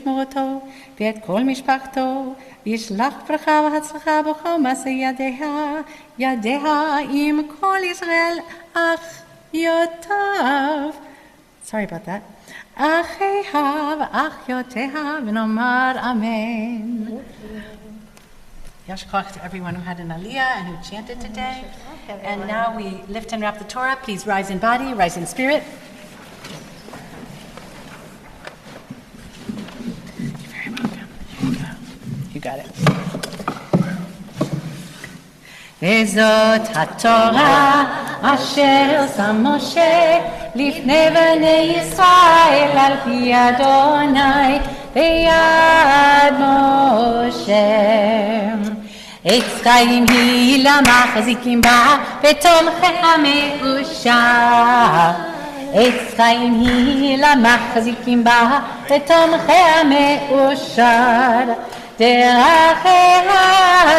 וישמור אותו ואת כל משפחתו, וישלח ברכה והצלחה בכל מעשה ידיה עם כל ישראל אחיותיו. Sorry about that. אחיו ואחיותיה, ונאמר אמן. Yash koach to everyone who had an aliyah and who chanted today. And now we lift and wrap the Torah. Please rise in body, rise in spirit. You're very welcome. Here you go. You got it. וזאת התורה אשר שם משה לפני בני ישראל על פי אדוני ביד משה. עץ חיים היא למחזיקים בה ותומכי המאושר. עץ חיים היא למחזיקים בה ותומכי המאושר. דרכיה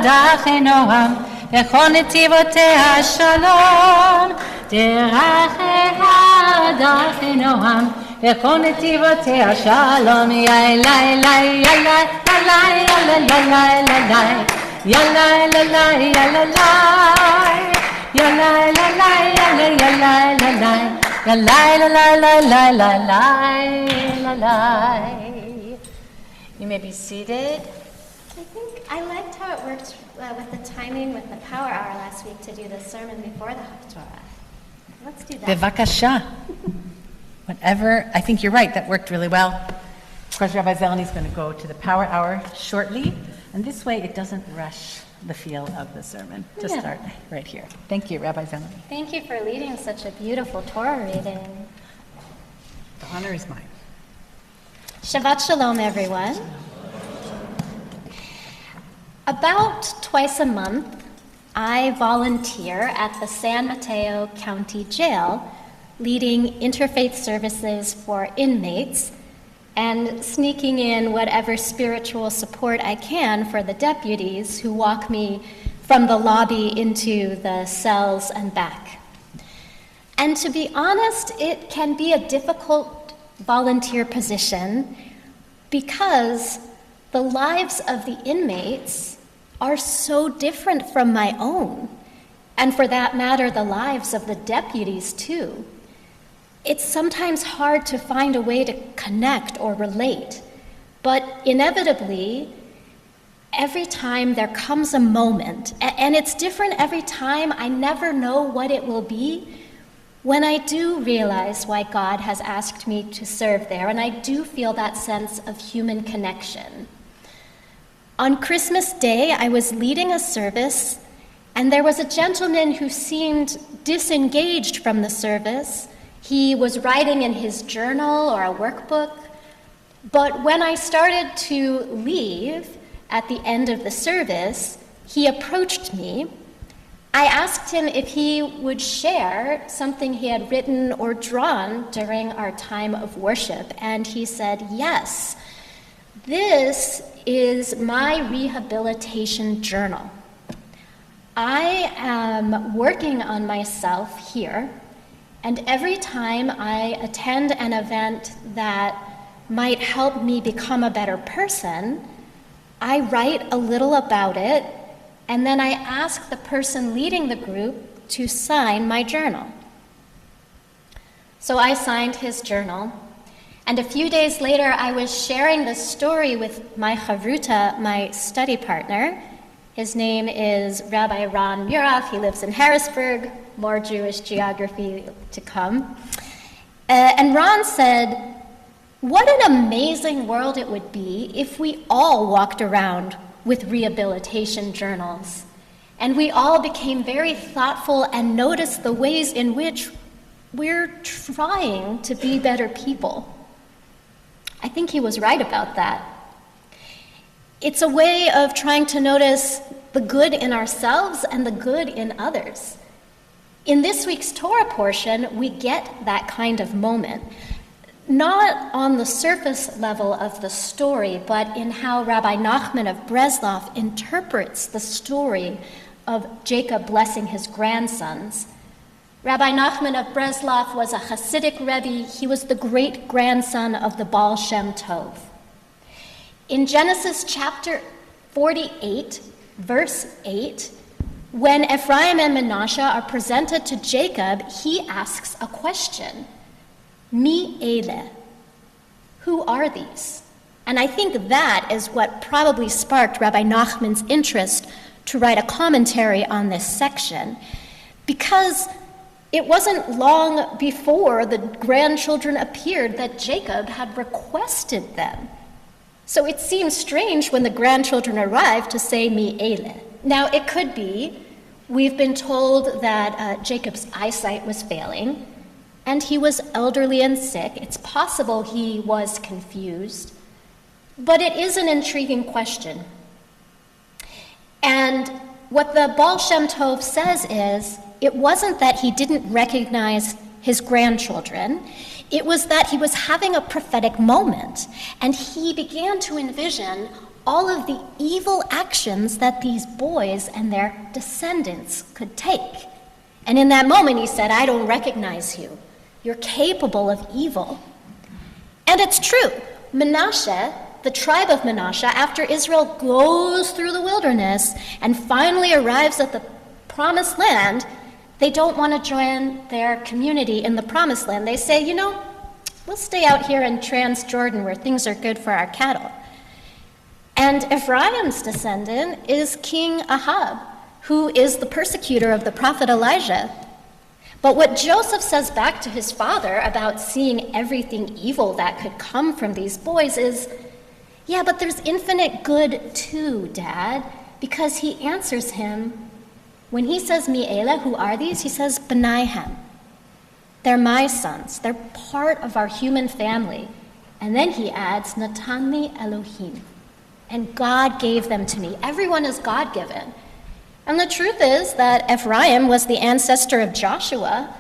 דרכי נועם וכל נתיבותיה שלום. דרכיה דרכי נועם וכל נתיבותיה שלום. יאללה יאללה יאללה יאללה יאללה יאללה יאללה יאללה יאללה יאללה. You may be seated. I liked how it worked with the timing with the power hour last week to do the sermon before the Haftorah. Let's do that. Bevakasha. Whatever, I think you're right, that worked really well. Of course, Rabbi Zelony is going to go to the power hour shortly, and this way it doesn't rush the feel of the sermon to start right here. Thank you, Rabbi Zelony. Thank you for leading such a beautiful Torah reading. The honor is mine. Shabbat Shalom, everyone. About twice a month, I volunteer at the San Mateo County Jail, leading interfaith services for inmates and sneaking in whatever spiritual support I can for the deputies who walk me from the lobby into the cells and back. And to be honest, it can be a difficult volunteer position because the lives of the inmates are so different from my own, and for that matter, the lives of the deputies too. It's sometimes hard to find a way to connect or relate, but inevitably, every time there comes a moment, and it's different every time, I never know what it will be, when I do realize why God has asked me to serve there, and I do feel that sense of human connection. On Christmas Day, I was leading a service, and there was a gentleman who seemed disengaged from the service. He was writing in his journal or a workbook, but when I started to leave at the end of the service, he approached me. I asked him if he would share something he had written or drawn during our time of worship, and he said, yes. This is my rehabilitation journal. I am working on myself here, and every time I attend an event that might help me become a better person, I write a little about it, and then I ask the person leading the group to sign my journal. So I signed his journal. And a few days later, I was sharing this story with my chavruta, my study partner. His name is Rabbi Ron Muraf. He lives in Harrisburg. More Jewish geography to come. And Ron said, what an amazing world it would be if we all walked around with rehabilitation journals. And we all became very thoughtful and noticed the ways in which we're trying to be better people. I think he was right about that. It's a way of trying to notice the good in ourselves and the good in others. In this week's Torah portion, we get that kind of moment, not on the surface level of the story, but in how Rabbi Nachman of Breslov interprets the story of Jacob blessing his grandsons. Rabbi Nachman of Breslov was a Hasidic Rebbe. He was the great-grandson of the Baal Shem Tov. In Genesis chapter 48, verse 8, when Ephraim and Manasseh are presented to Jacob, he asks a question. Mi ele. Who are these? And I think that is what probably sparked Rabbi Nachman's interest to write a commentary on this section, because it wasn't long before the grandchildren appeared that Jacob had requested them. So it seems strange when the grandchildren arrived to say mi ele. Now, it could be we've been told that Jacob's eyesight was failing, and he was elderly and sick. It's possible he was confused, but it is an intriguing question. And what the Baal Shem Tov says is, it wasn't that he didn't recognize his grandchildren, it was that he was having a prophetic moment, and he began to envision all of the evil actions that these boys and their descendants could take. And in that moment he said, I don't recognize you. You're capable of evil. And it's true. Manasseh, the tribe of Manasseh, after Israel goes through the wilderness and finally arrives at the promised land, they don't want to join their community in the promised land. They say, we'll stay out here in Transjordan where things are good for our cattle. And Ephraim's descendant is King Ahab, who is the persecutor of the prophet Elijah. But what Joseph says back to his father about seeing everything evil that could come from these boys is, yeah, but there's infinite good too, Dad, because he answers him. When he says, Mi ele, who are these? He says, B'naihem. They're my sons. They're part of our human family. And then he adds, Natanli Elohim. And God gave them to me. Everyone is God-given. And the truth is that Ephraim was the ancestor of Joshua,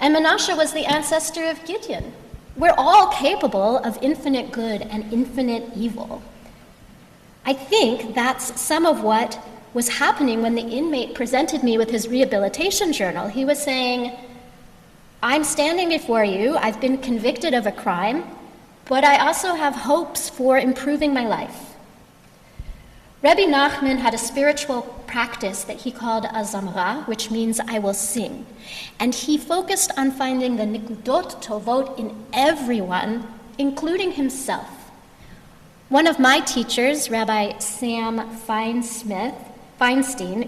and Manasseh was the ancestor of Gideon. We're all capable of infinite good and infinite evil. I think that's some of what was happening when the inmate presented me with his rehabilitation journal. He was saying, I'm standing before you, I've been convicted of a crime, but I also have hopes for improving my life. Rabbi Nachman had a spiritual practice that he called azamra, which means I will sing. And he focused on finding the nikudot tovot in everyone, including himself. One of my teachers, Rabbi Sam Feinstein,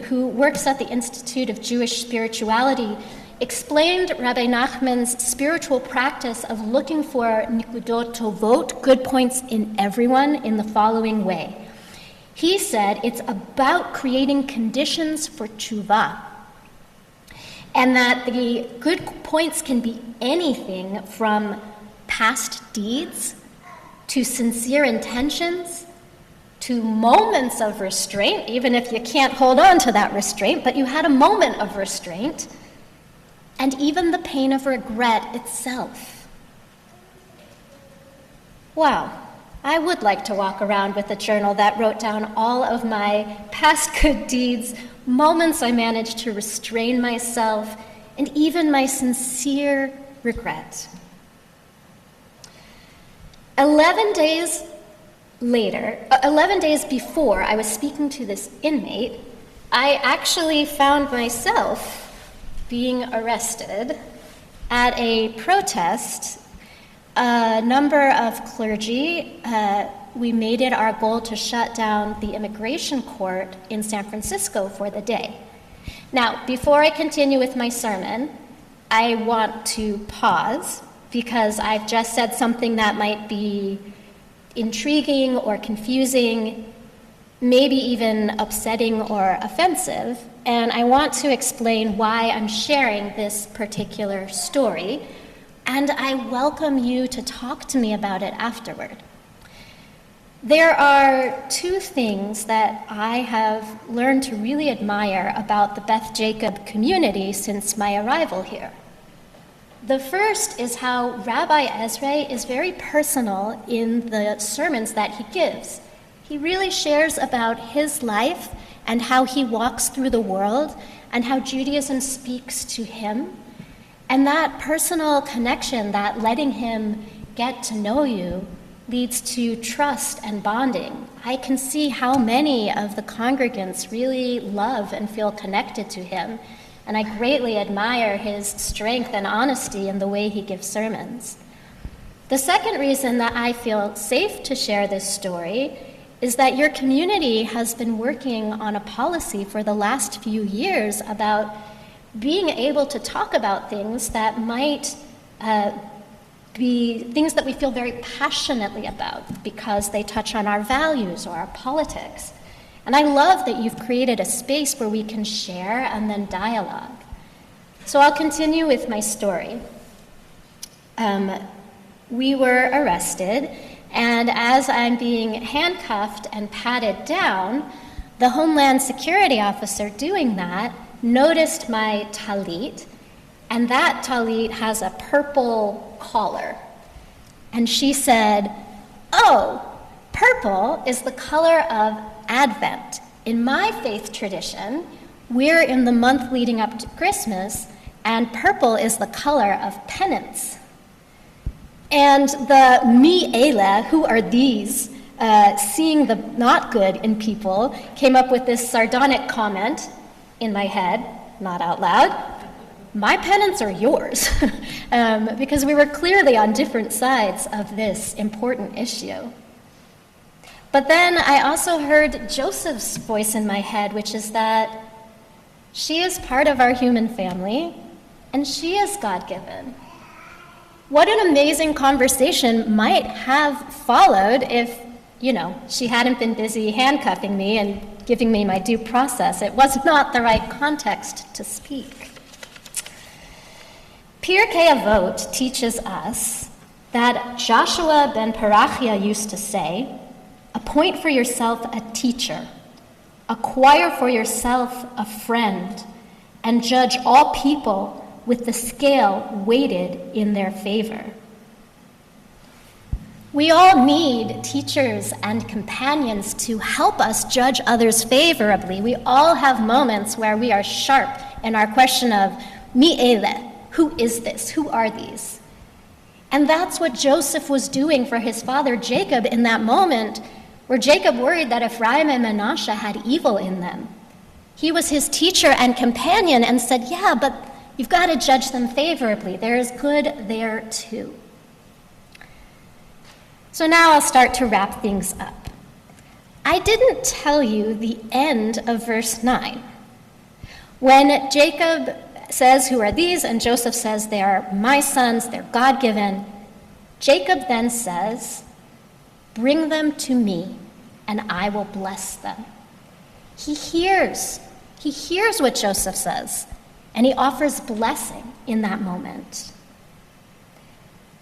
who works at the Institute of Jewish Spirituality, explained Rabbi Nachman's spiritual practice of looking for nikudot tovot, good points in everyone, in the following way. He said it's about creating conditions for tshuva, and that the good points can be anything from past deeds to sincere intentions to moments of restraint, even if you can't hold on to that restraint, but you had a moment of restraint, and even the pain of regret itself. Wow. I would like to walk around with a journal that wrote down all of my past good deeds, moments I managed to restrain myself, and even my sincere regret. 11 days before I was speaking to this inmate, I actually found myself being arrested at a protest. A number of clergy, we made it our goal to shut down the immigration court in San Francisco for the day. Now, before I continue with my sermon, I want to pause because I've just said something that might be intriguing or confusing, maybe even upsetting or offensive, and I want to explain why I'm sharing this particular story. And I welcome you to talk to me about it afterward. There are two things that I have learned to really admire about the Beth Jacob community since my arrival here. The first is how Rabbi Ezra is very personal in the sermons that he gives. He really shares about his life and how he walks through the world and how Judaism speaks to him. And that personal connection, that letting him get to know you, leads to trust and bonding. I can see how many of the congregants really love and feel connected to him, and I greatly admire his strength and honesty in the way he gives sermons. The second reason that I feel safe to share this story is that your community has been working on a policy for the last few years about being able to talk about things that might be things that we feel very passionately about because they touch on our values or our politics. And I love that you've created a space where we can share and then dialogue. So I'll continue with my story. We were arrested, and as I'm being handcuffed and patted down, the Homeland Security officer doing that noticed my talit, and that talit has a purple collar. And she said, "Oh, purple is the color of Advent. In my faith tradition, we're in the month leading up to Christmas, and purple is the color of penance." And the mi ele, who are these, seeing the not good in people, came up with this sardonic comment in my head, not out loud: "My penance or yours?" Because we were clearly on different sides of this important issue. But then I also heard Joseph's voice in my head, which is that she is part of our human family, and she is God-given. What an amazing conversation might have followed if, she hadn't been busy handcuffing me and giving me my due process. It was not the right context to speak. Pirkei Avot teaches us that Joshua ben Parachia used to say, "Appoint for yourself a teacher, acquire for yourself a friend, and judge all people with the scale weighted in their favor." We all need teachers and companions to help us judge others favorably. We all have moments where we are sharp in our question of mi ele, who is this? Who are these? And that's what Joseph was doing for his father Jacob in that moment where Jacob worried that Ephraim and Manasseh had evil in them. He was his teacher and companion and said, "Yeah, but you've got to judge them favorably. There is good there too." So now I'll start to wrap things up. I didn't tell you the end of verse 9. When Jacob says, "Who are these?" and Joseph says, "They are my sons, they're God-given," Jacob then says, "Bring them to me, and I will bless them." He hears what Joseph says, and he offers blessing in that moment.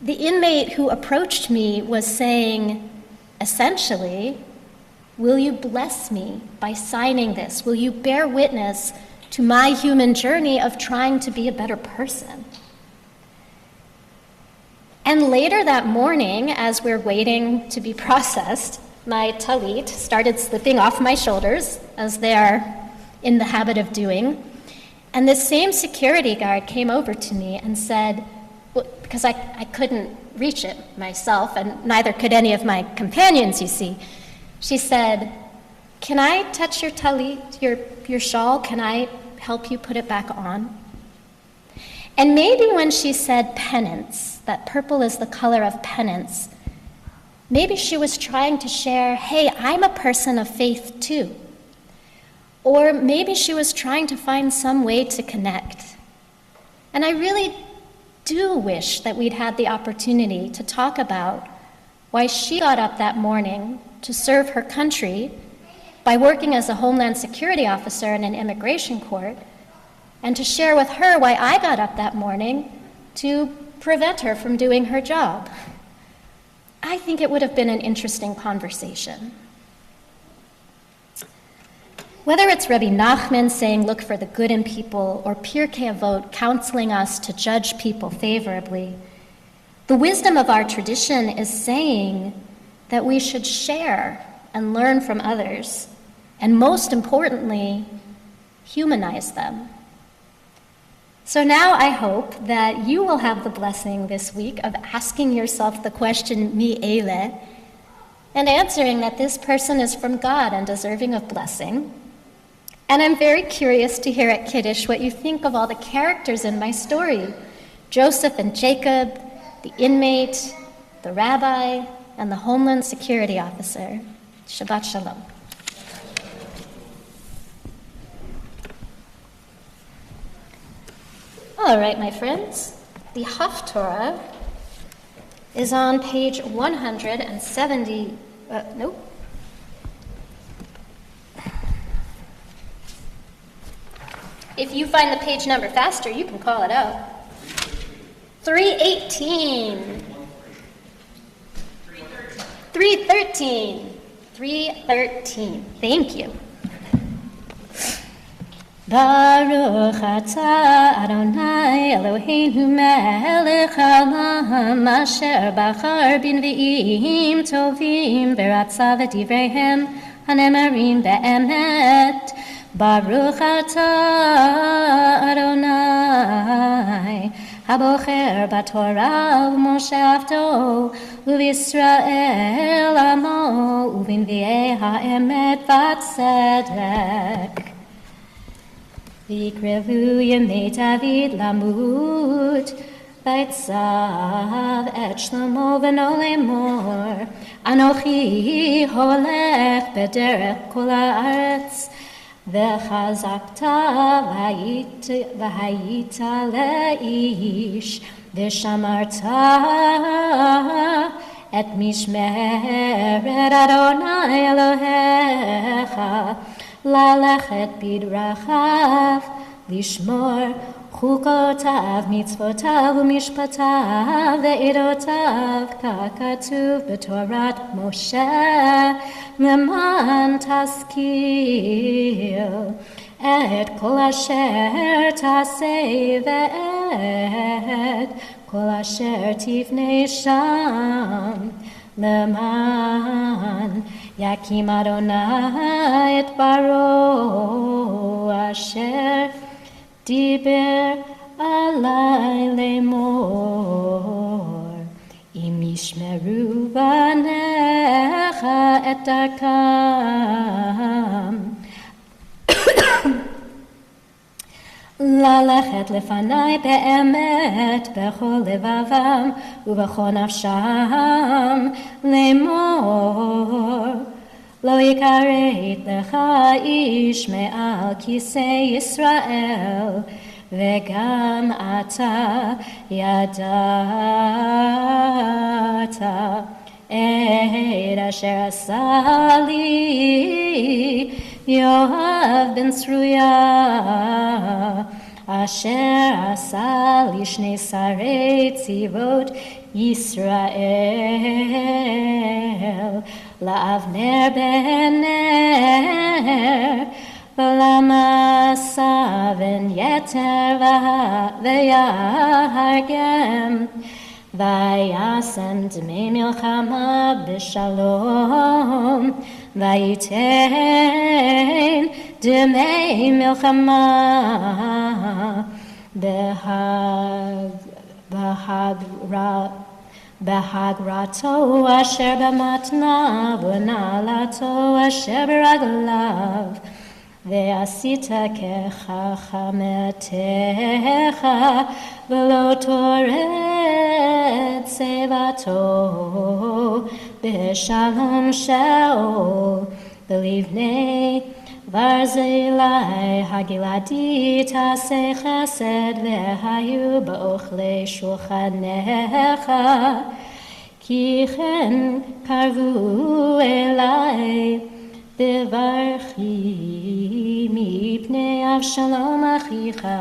The inmate who approached me was saying, essentially, "Will you bless me by signing this? Will you bear witness to my human journey of trying to be a better person?" And later that morning, as we're waiting to be processed, my talit started slipping off my shoulders, as they are in the habit of doing. And this same security guard came over to me and said, because I couldn't reach it myself, and neither could any of my companions, you see. She said, "Can I touch your talit, your shawl? Can I help you put it back on?" And maybe when she said penance, that purple is the color of penance, maybe she was trying to share, "Hey, I'm a person of faith too." Or maybe she was trying to find some way to connect. And I really do wish that we'd had the opportunity to talk about why she got up that morning to serve her country by working as a Homeland Security officer in an immigration court, and to share with her why I got up that morning to prevent her from doing her job. I think it would have been an interesting conversation. Whether it's Rabbi Nachman saying, "Look for the good in people," or Pirkei Avot counseling us to judge people favorably, the wisdom of our tradition is saying that we should share and learn from others, and most importantly, humanize them. So now I hope that you will have the blessing this week of asking yourself the question, mi ele, and answering that this person is from God and deserving of blessing. And I'm very curious to hear at Kiddush what you think of all the characters in my story: Joseph and Jacob, the inmate, the rabbi, and the Homeland Security officer. Shabbat Shalom. All right, my friends, the Haftorah is on page 170, nope. If you find the page number faster, you can call it out. 318. 313. Thank you. Baruch atah Adonai Eloheinu melech haolam asher bachar b'nvi'im tovim v'ratza v'divreihem hanemarim be'emet. Baruch atah Adonai habocher b'torah u'moshe avdo u'Yisrael amo u'b'nvi'ei ha'emet v'tzedek. V'yikrevu yemei David lamut v'yitzav et Shlomo v'no lemor Anochi holech b'derech kol haaretz v'chazakta v'hayita leish v'shamarta et mishmeret Adonai Elohecha Lalachet bidrachav, lishmor chukotav, mitzvotav, umishpatav, ve'idotav, kakatuv b'torat Moshe, leman taskil, et kol asher taseh ve'et, kol asher tivnei sham, leman Yakim Adonai et Baro asher diber alai lemor im yishmeru banecha et darkam Lalachet lefanai be'emet bechol levavam ubechol nafsham lemor lo yikaret lecha ish me'al kisei Yisrael vegam ata yadata et asher asali Yoav ben Sruya Asher asa lishnei sarei tzivot Yisrael La'avner ben Ner V'lamasa ben Yeter v'yahargem Vayasem dmei milchama b'shalom Vayitein dmei milchama Behagrato asher b'matna v'nalato asher b'raglav Ve'asita kechachametecha v'lo toret sevato b'shalom sheol v'livnei Barzilai Hagiladi Taseh Chesed Ve'hayu Ba'ochlei Shulchanecha Ki chen karvu elai Bevarchi Mipnei Avshalom Achicha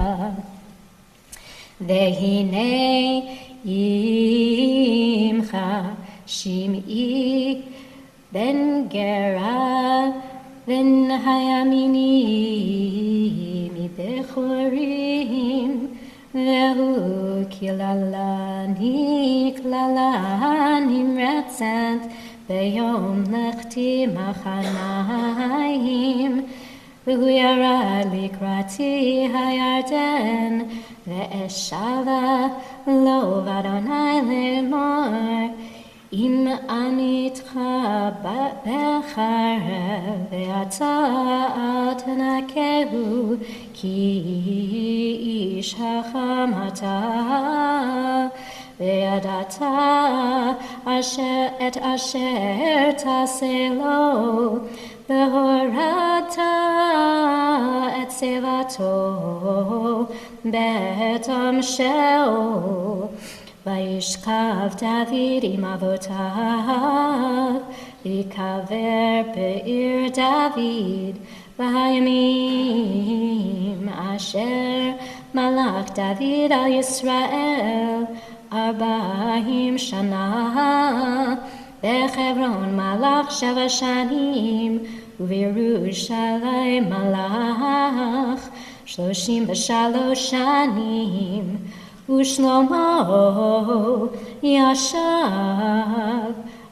Ve'hinei Imcha Shim'i Ben Gera Ben hayamini mi bechorim vehu kilala nimratzat beyom lechti machanayim vehu yarad likrati hayarden ve'eshava lo vadonai lemor אם אני איתך בחרב ואתה אל תנקהו, כי איש חכם אתה, וידעת את אשר תעשה לו, והורדת את שיבתו בתום שאול. וישכב דוד עם אבותיו, ויקבר בעיר דוד, והימים אשר מלך דוד על ישראל 40 שנה, בחברון מלך 7 שנים, ובירושלים מלך 33 שנים. ושלמה ישב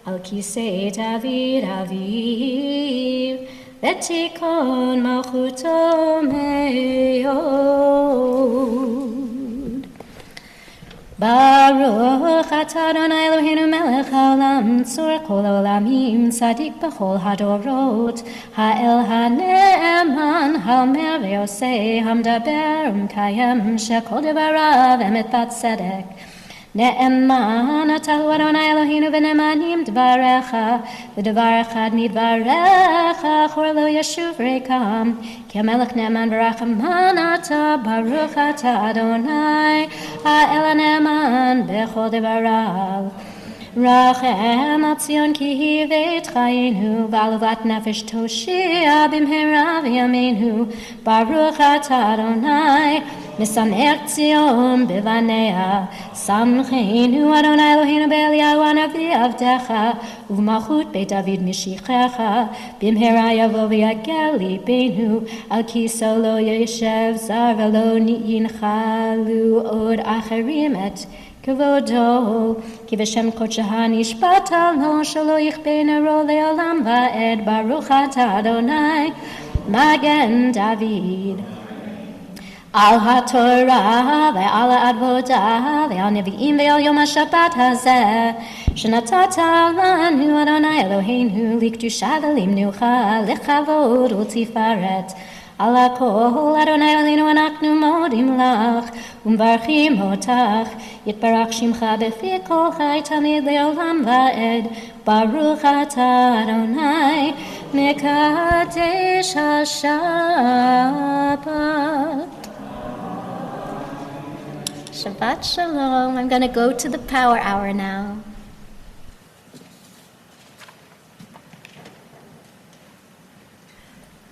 על כיסא דוד אביו, ותיכון מלכותו מאוד. ברוך אתה אדוני אלוהינו מלך העולם, צור כל העולמים, צדיק בכל הדורות, האל הנאמן, האומר ועושה, המדבר ומקיים, שכל דבריו אמת וצדק. נאמן אתה הוא אדוני אלוהינו ונאמנים דבריך, ודבר אחד מדבריך אחור לא ישוב ריקם, כי המלך נאמן ורחמן אתה, ברוך אתה אדוני האל הנאמן בכל דבריו. רחם על ציון כי היא בית חיינו, ועלובת נפש תושיע במהרה בימינו, ברוך אתה אדוני משמח ציון בבניה. שמחנו אדוני אלוהינו באליהו הנביא עבדך, ובמלכות בית דוד משיחך, במהרה יבוא ויגל ליבנו, על כיסאו לא ישב זר ולא ינחלו עוד אחרים את כבודו, כי בשם קודשך נשבעת לו שלא יכבה נרו לעולם ועד, ברוך אתה אדוני מגן דוד. על התורה ועל העבודה ועל נביאים ועל יום השבת הזה שנתת לנו אדוני אלוהינו, לקדושה ולמנוחה, לכבוד ולתפארת. על הכל אדוני אלוהינו אנחנו מודים לך ומברכים אותך, יתברך שמך בפי כל חי תמיד לעולם ועד, ברוך אתה אדוני מקדש השבת. Shabbat Shalom. I'm going to go to the power hour now.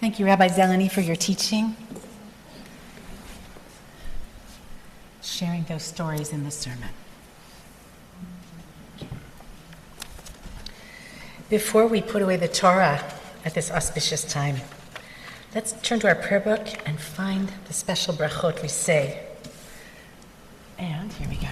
Thank you, Rabbi Zelony, for your teaching, sharing those stories in the sermon. Before we put away the Torah at this auspicious time, let's turn to our prayer book and find the special brachot we say. And here we go.